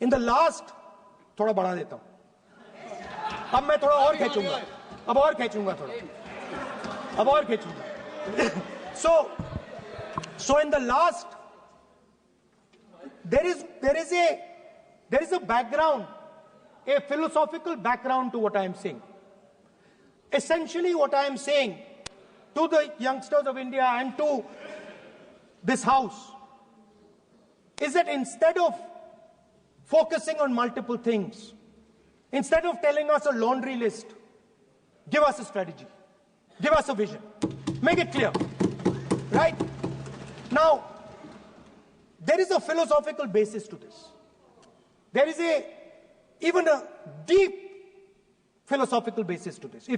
In the last, थोड़ा बढ़ा देता हूं, अब मैं थोड़ा और खींचूंगा, अब और खींचूंगा थोड़ा, अब और खींचूंगा. So in the last, there is a background, a philosophical background to what I am saying. Essentially, what I am saying to the youngsters of India and to this house is that instead of focusing on multiple things, instead of telling us a laundry list, give us a strategy, give us a vision, make it clear, right? Now, there is a philosophical basis to this. There is even a deep philosophical basis to this.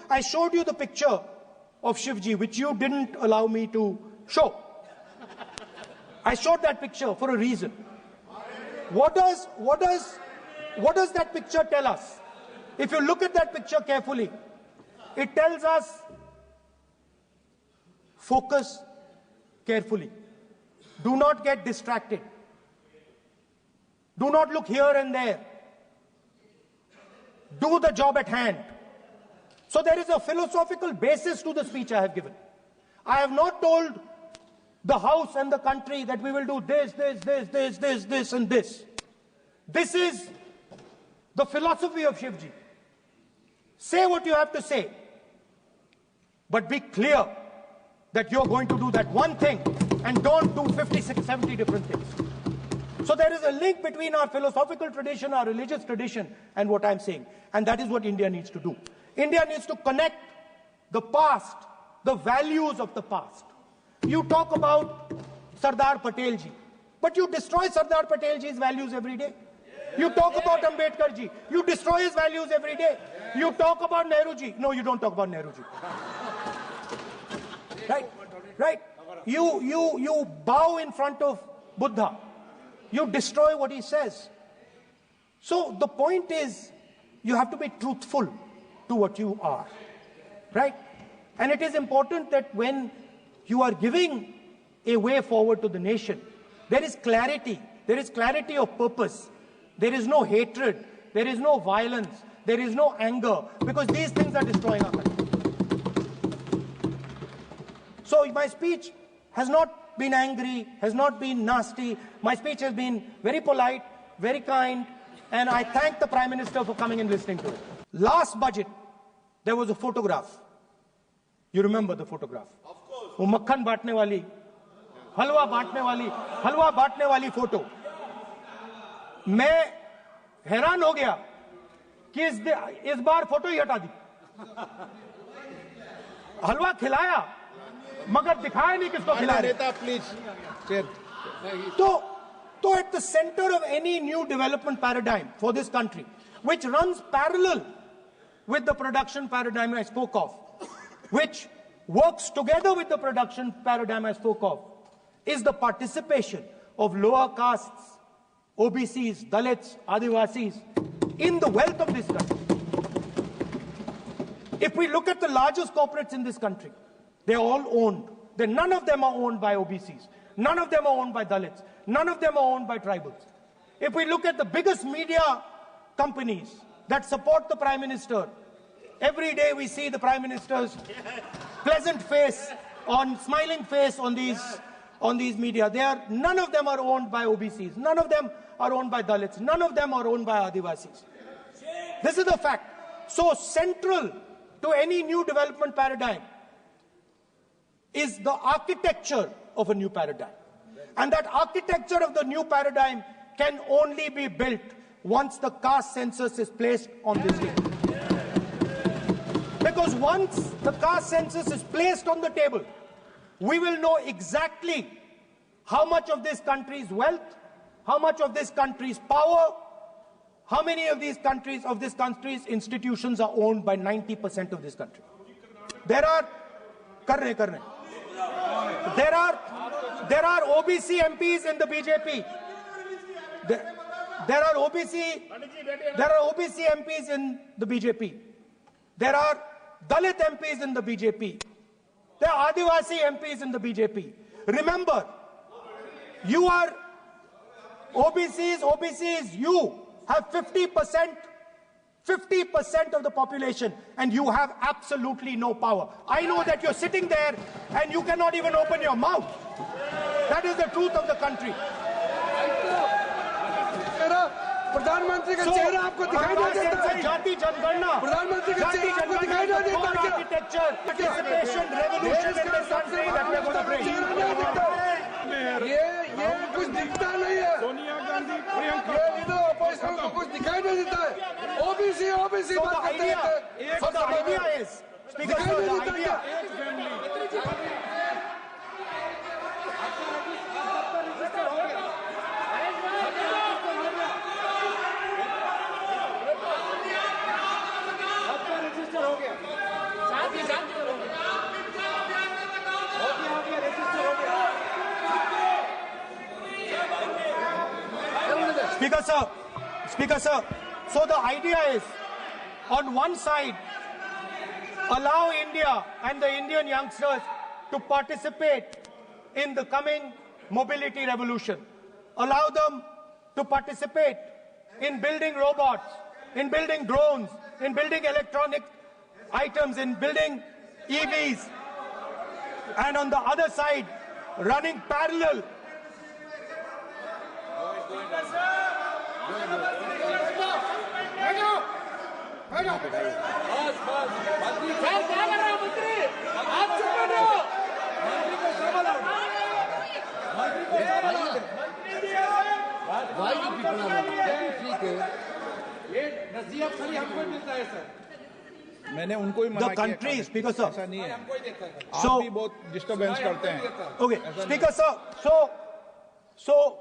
I showed you the picture of Shivji, which you didn't allow me to show. I showed that picture for a reason. What does that picture tell us? If you look at that picture carefully, it tells us focus carefully. Do not get distracted. Do not look here and there. Do the job at hand. So there is a philosophical basis to the speech I have given. I have not told the House and the country that we will do this, and this. This is the philosophy of Shivji. Say what you have to say, but be clear that you're going to do that one thing and don't do 50, 60, 70 different things. So there is a link between our philosophical tradition, our religious tradition, and what I'm saying. And that is what India needs to do. India needs to connect the past, the values of the past. You talk about Sardar Patel ji, but you destroy Sardar Patel ji's values every day. You talk about Ambedkar ji, you destroy his values every day. You talk about Nehru ji. No, you don't talk about Nehru ji. Right? You bow in front of Buddha. You destroy what he says. So the point is, you have to be truthful to what you are, right? And it is important that when you are giving a way forward to the nation, there is clarity of purpose. There is no hatred, there is no violence, there is no anger, because these things are destroying our country. So my speech has not been angry, has not been nasty. My speech has been very polite, very kind, and I thank the Prime Minister for coming and listening to it. Last budget, there was a photograph. You remember the photograph? Of course. वो मक्खन बांटने वाली, हलवा बांटने वाली photo. मैं हैरान हो गया कि इस बार फोटो ही हटा दी. हलवा खिलाया मगर दिखाया नहीं किसको खिला रहे. Please. So at the center of any new development paradigm for this country, which runs parallel with the production paradigm I spoke of, which works together with the production paradigm I spoke of, is the participation of lower castes, OBCs, Dalits, Adivasis in the wealth of this country. If we look at the largest corporates in this country, they're all owned. None of them are owned by OBCs. None of them are owned by Dalits. None of them are owned by tribals. If we look at the biggest media companies that support the Prime Minister, every day we see the Prime Minister's pleasant face, smiling face on these media. None of them are owned by OBCs. None of them are owned by Dalits. None of them are owned by Adivasis. This is the fact. So central to any new development paradigm is the architecture of a new paradigm. And that architecture of the new paradigm can only be built once the caste census is placed on this table. Because once the caste census is placed on the table, we will know exactly how much of this country's wealth, how much of this country's power, how many of this country's institutions are owned by 90% of this country. There are OBC MPs in the BJP. There are OBC MPs in the BJP. There are Dalit MPs in the BJP. There are Adivasi MPs in the BJP. Remember, you are OBCs, you have 50% of the population, and you have absolutely no power. I know that you're sitting there and you cannot even open your mouth. That is the truth of the country. प्रधानमंत्री का चेहरा आपको दिखाई नहीं देता है। जाति जनगणना, प्रधानमंत्री का चेहरा आपको दिखाई नहीं देता क्या? Architecture, participation, revolution in this country that we are going to bring. ये कुछ दिखता नहीं है। सोनिया गांधी, प्रियंका, ये तो अपोजिशन को कुछ दिखाई नहीं देता है। ओबीसी बात करते हैं। So the idea is, Speaker sir, the idea. Speaker sir, so the idea is, on one side, allow India and the Indian youngsters to participate in the coming mobility revolution. Allow them to participate in building robots, in building drones, in building electronic items, in building EVs. And on the other side, running parallel. मैंने उनको ही मना The country, Speaker sir. ऐसा नहीं है। So, आप भी बहुत disturbance करते हैं। Okay, Speaker sir. So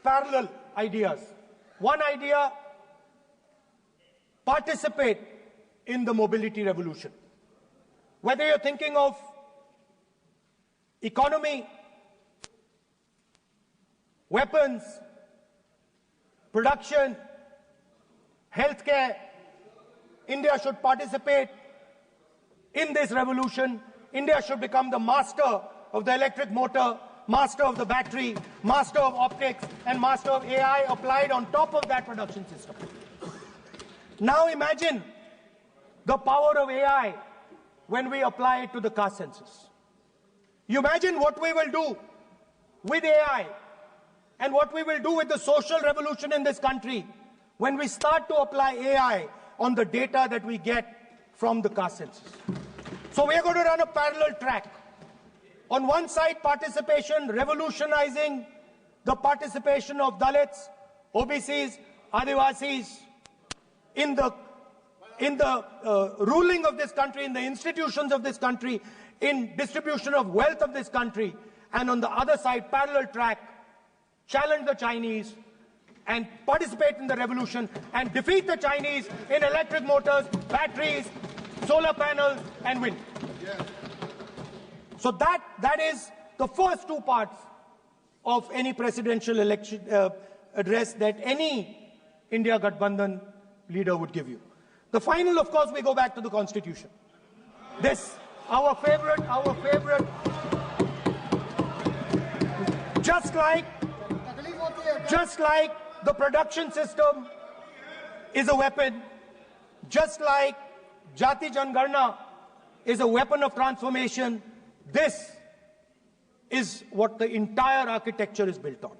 parallel ideas. One idea: participate in the mobility revolution. Whether you're thinking of economy, weapons, production, healthcare, India should participate in this revolution. India should become the master of the electric motor, master of the battery, master of optics, and master of AI applied on top of that production system. Now imagine the power of AI when we apply it to the caste census. You imagine what we will do with AI and what we will do with the social revolution in this country when we start to apply AI on the data that we get from the caste census. So we are going to run a parallel track. On one side, participation, revolutionizing the participation of Dalits, OBCs, Adivasis in the ruling of this country, in the institutions of this country, in distribution of wealth of this country. And on the other side, parallel track, challenge the Chinese and participate in the revolution and defeat the Chinese in electric motors, batteries, solar panels, and wind. Yes. So that is the first two parts of any presidential election address that any India Gathbandhan leader would give you. The final, of course, we go back to the Constitution. This, our favorite, just like the production system is a weapon, just like Jati Jangarna is a weapon of transformation, this is what the entire architecture is built on.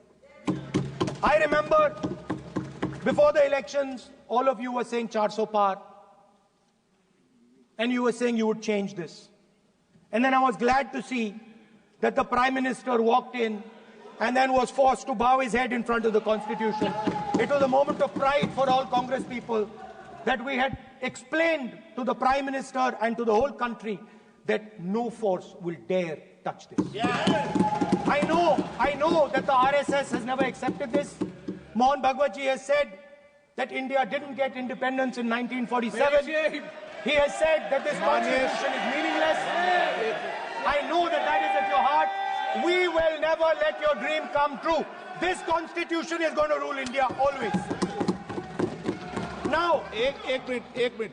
I remember before the elections, all of you were saying 400 par, and you were saying you would change this. And then I was glad to see that the Prime Minister walked in and then was forced to bow his head in front of the Constitution. It was a moment of pride for all Congress people that we had explained to the Prime Minister and to the whole country that no force will dare touch this. Yeah. I know that the RSS has never accepted this. Mohan Bhagwatji has said that India didn't get independence in 1947. He has said that this constitution is meaningless. I know that is at your heart. We will never let your dream come true. This constitution is going to rule India always. Now, एक minute